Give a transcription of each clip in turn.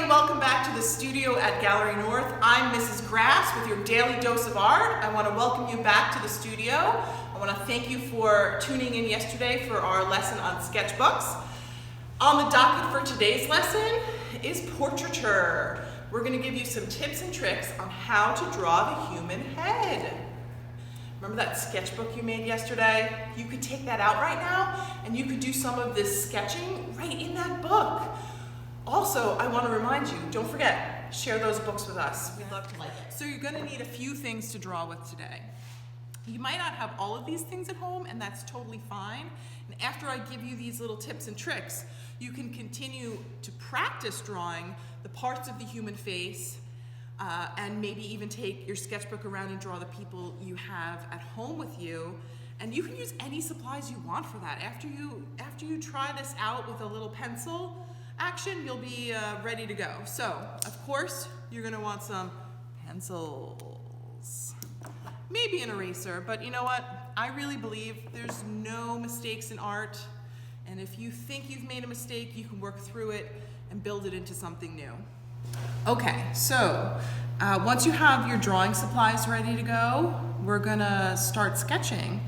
and welcome back to the studio at Gallery North. I'm Mrs. Grass with your daily dose of art. I want to welcome you back to the studio. I want to thank you for tuning in yesterday for our lesson on sketchbooks. On the docket for today's lesson is portraiture. We're going to give you some tips and tricks on how to draw the human head. Remember that sketchbook you made yesterday? You could take that out right now and you could do some of this sketching right in that book. Also, I want to remind you, don't forget, share those books with us. We'd love to like it. So you're going to need a few things to draw with today. You might not have all of these things at home, and that's totally fine. And after I give you these little tips and tricks, you can continue to practice drawing the parts of the human face, and maybe even take your sketchbook around and draw the people you have at home with you. And you can use any supplies you want for that. After you try this out with a little pencil action, you'll be ready to go. So, of course, you're going to want some pencils. Maybe an eraser, but you know what? I really believe there's no mistakes in art. And if you think you've made a mistake, you can work through it and build it into something new. Okay, so once you have your drawing supplies ready to go, we're gonna start sketching.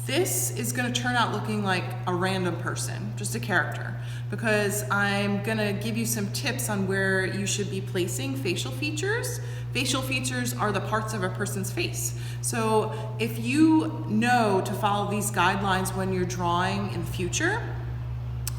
This is gonna turn out looking like a random person, just a character, because I'm gonna give you some tips on where you should be placing facial features. Facial features are the parts of a person's face. So if you know to follow these guidelines when you're drawing in the future,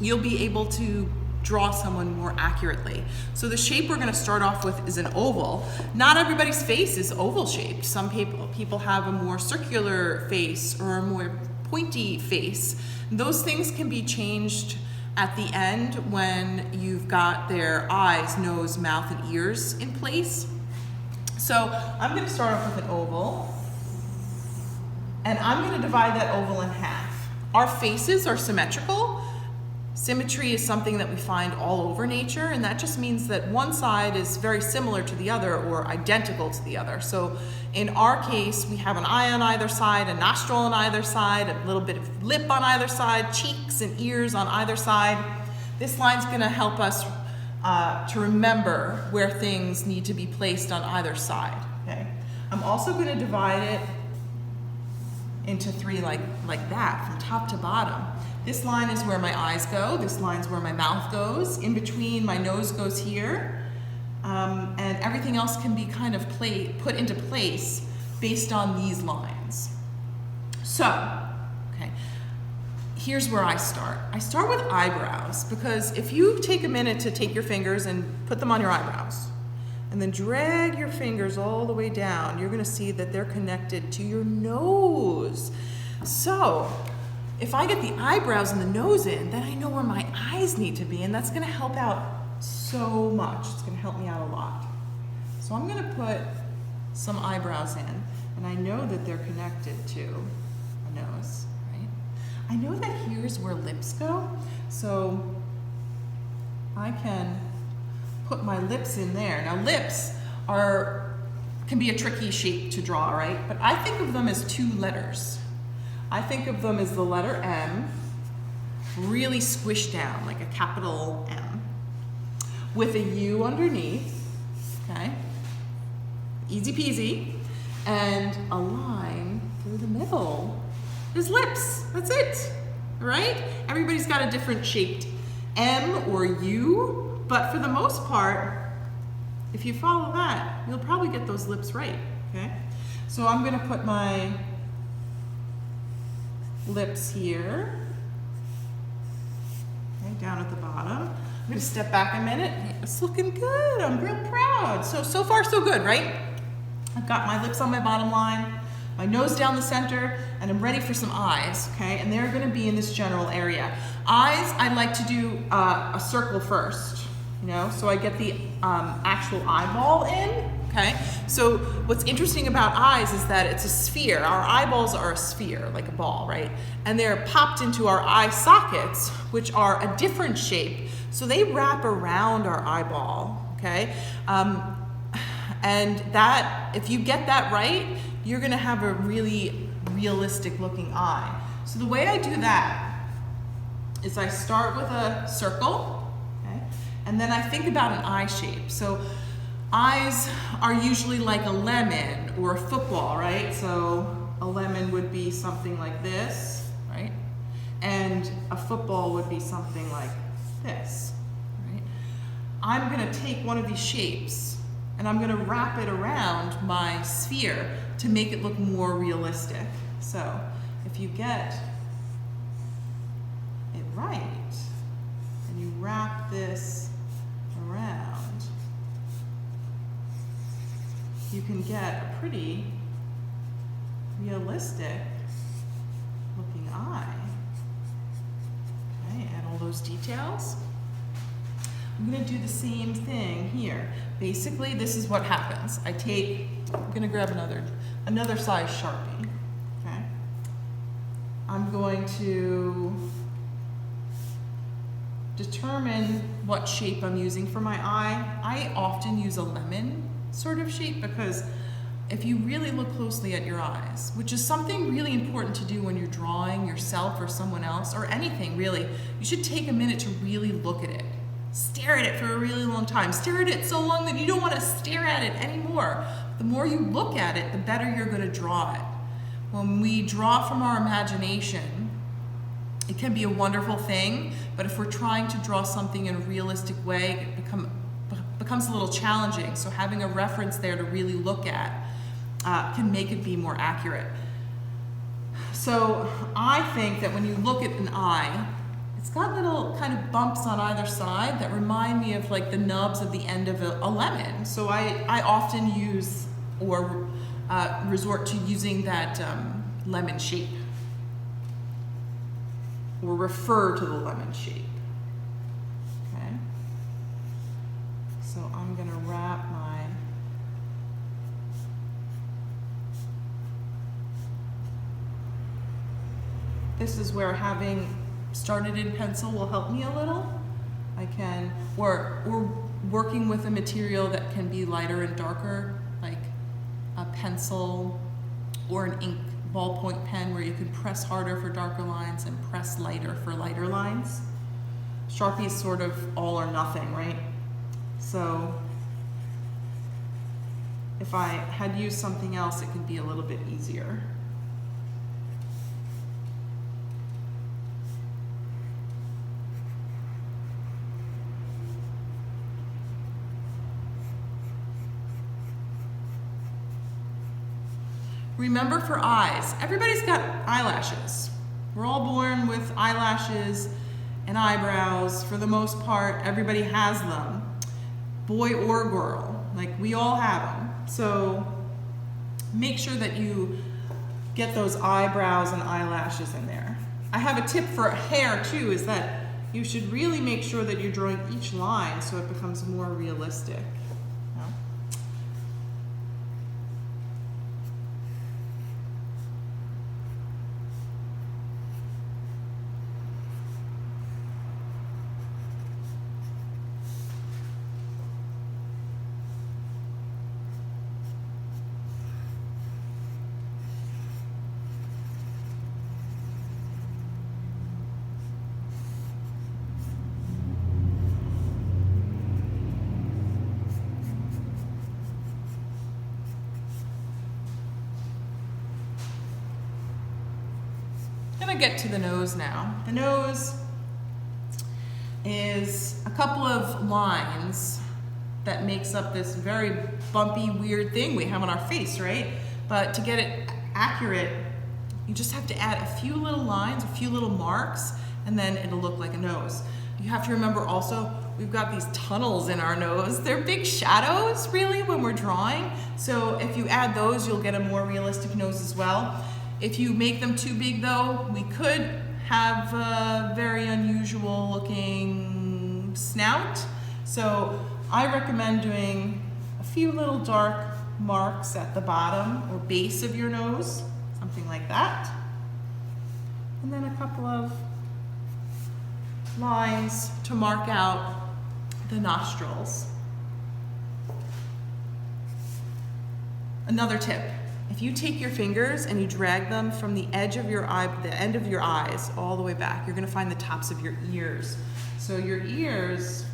you'll be able to draw someone more accurately. So the shape we're going to start off with is an oval. Not everybody's face is oval shaped. Some people have a more circular face or a more pointy face. Those things can be changed at the end when you've got their eyes, nose, mouth, and ears in place. So I'm going to start off with an oval, and I'm going to divide that oval in half. Our faces are symmetrical. Symmetry is something that we find all over nature, and that just means that one side is very similar to the other or identical to the other. So in our case, we have an eye on either side, a nostril on either side, a little bit of lip on either side, cheeks and ears on either side. This line's going to help us to remember where things need to be placed on either side. Okay. I'm also going to divide it into three like that, from top to bottom. This line is where my eyes go. This line's where my mouth goes. In between, my nose goes here. And everything else can be kind of put into place based on these lines. So, okay, here's where I start. I start with eyebrows, because if you take a minute to take your fingers and put them on your eyebrows, and then drag your fingers all the way down, you're gonna see that they're connected to your nose. So, if I get the eyebrows and the nose in, then I know where my eyes need to be, and that's gonna help out so much. It's gonna help me out a lot. So I'm gonna put some eyebrows in, and I know that they're connected to a nose, right? I know that here's where lips go, so I can put my lips in there. Now lips can be a tricky shape to draw, right? But I think of them as two letters. I think of them as the letter M, really squished down, like a capital M, with a U underneath, okay? Easy peasy. And a line through the middle is lips. That's it, right? Everybody's got a different shaped M or U, but for the most part, if you follow that, you'll probably get those lips right, okay? So I'm gonna put my lips here, okay, down at the bottom. I'm going to step back a minute. It's looking good. I'm real proud. So far so good, right? I've got my lips on my bottom line, my nose down the center, and I'm ready for some eyes, okay? And they're going to be in this general area. Eyes, I like to do a circle first, you know, so I get the actual eyeball in. Okay, so what's interesting about eyes is that it's a sphere. Our eyeballs are a sphere, like a ball, right? And they're popped into our eye sockets, which are a different shape. So they wrap around our eyeball, okay? And that, if you get that right, you're gonna have a really realistic looking eye. So the way I do that is I start with a circle, okay? And then I think about an eye shape. So eyes are usually like a lemon or a football, right? So a lemon would be something like this, right? And a football would be something like this, right? I'm gonna take one of these shapes and I'm gonna wrap it around my sphere to make it look more realistic. So if you get it right and you wrap this around, you can get a pretty realistic looking eye. Okay, add all those details. I'm gonna do the same thing here. Basically, this is what happens. I'm gonna grab another size Sharpie, okay? I'm going to determine what shape I'm using for my eye. I often use a lemon sort of shape because if you really look closely at your eyes, which is something really important to do when you're drawing yourself or someone else or anything really, you should take a minute to really look at it. Stare at it for a really long time. Stare at it so long that you don't want to stare at it anymore. The more you look at it, the better you're going to draw it. When we draw from our imagination, it can be a wonderful thing, but if we're trying to draw something in a realistic way, it becomes a little challenging. So having a reference there to really look at can make it be more accurate. So I think that when you look at an eye, it's got little kind of bumps on either side that remind me of like the nubs at the end of a lemon. So I often use or resort to using that lemon shape, or refer to the lemon shape. Okay. So I'm gonna wrap this is where having started in pencil will help me a little. I can, or working with a material that can be lighter and darker, like a pencil or an ink ballpoint pen where you can press harder for darker lines and press lighter for lighter lines. Sharpie is sort of all or nothing, right? So if I had used something else, it could be a little bit easier. Remember for eyes, everybody's got eyelashes. We're all born with eyelashes and eyebrows. For the most part, everybody has them. Boy or girl, like we all have them. So make sure that you get those eyebrows and eyelashes in there. I have a tip for hair too, is that you should really make sure that you're drawing each line so it becomes more realistic. Get to the nose now. The nose is a couple of lines that makes up this very bumpy, weird thing we have on our face, right? But to get it accurate, you just have to add a few little lines, a few little marks, and then it'll look like a nose. You have to remember also, we've got these tunnels in our nose. They're big shadows, really, when we're drawing. So if you add those, you'll get a more realistic nose as well. If you make them too big though, we could have a very unusual looking snout. So I recommend doing a few little dark marks at the bottom or base of your nose, something like that. And then a couple of lines to mark out the nostrils. Another tip. If you take your fingers and you drag them from the edge of your eye, the end of your eyes, all the way back, you're gonna find the tops of your ears. So your ears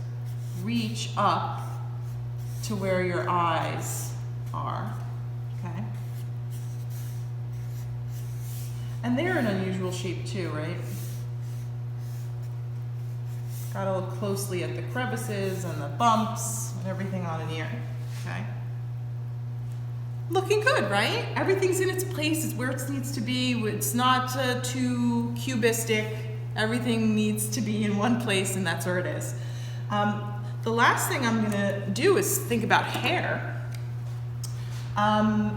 reach up to where your eyes are, okay? And they're an unusual shape too, right? Gotta look closely at the crevices and the bumps and everything on an ear, okay? Looking good, right? Everything's in its place, it's where it needs to be. It's not too cubistic. Everything needs to be in one place, and that's where it is. The last thing I'm gonna do is think about hair.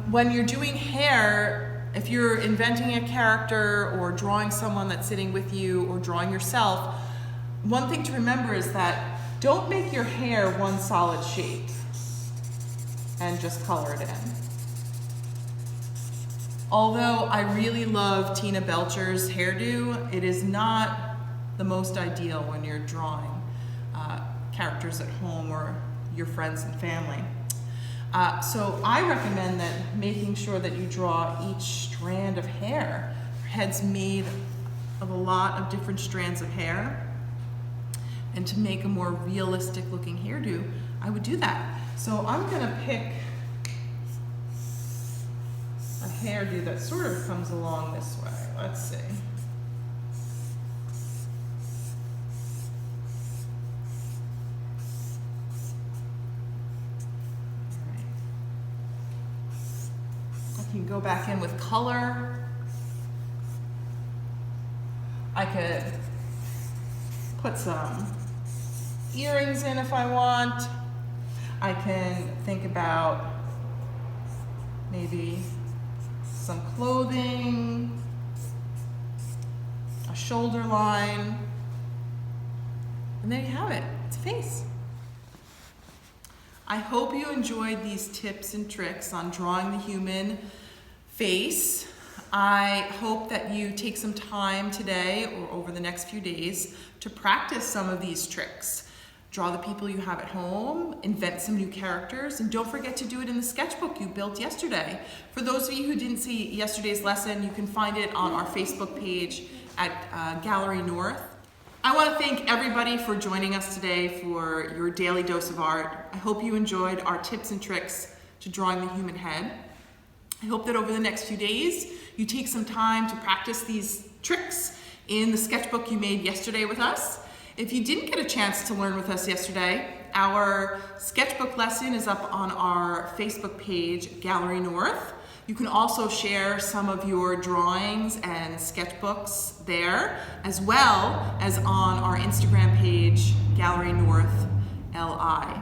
When you're doing hair, if you're inventing a character or drawing someone that's sitting with you or drawing yourself, one thing to remember is that don't make your hair one solid shape and just color it in. Although I really love Tina Belcher's hairdo, it is not the most ideal when you're drawing characters at home or your friends and family. So I recommend that making sure that you draw each strand of hair. Your head's made of a lot of different strands of hair. And to make a more realistic looking hairdo, I would do that. So I'm gonna pick a hairdo that sort of comes along this way. Let's see. I can go back in with color. I could put some earrings in if I want. I can think about maybe some clothing, a shoulder line, and there you have it. It's a face. I hope you enjoyed these tips and tricks on drawing the human face. I hope that you take some time today or over the next few days to practice some of these tricks. Draw the people you have at home, invent some new characters, and don't forget to do it in the sketchbook you built yesterday. For those of you who didn't see yesterday's lesson, you can find it on our Facebook page at Gallery North. I want to thank everybody for joining us today for your daily dose of art. I hope you enjoyed our tips and tricks to drawing the human head. I hope that over the next few days, you take some time to practice these tricks in the sketchbook you made yesterday with us. If you didn't get a chance to learn with us yesterday, our sketchbook lesson is up on our Facebook page, Gallery North. You can also share some of your drawings and sketchbooks there, as well as on our Instagram page, Gallery North LI.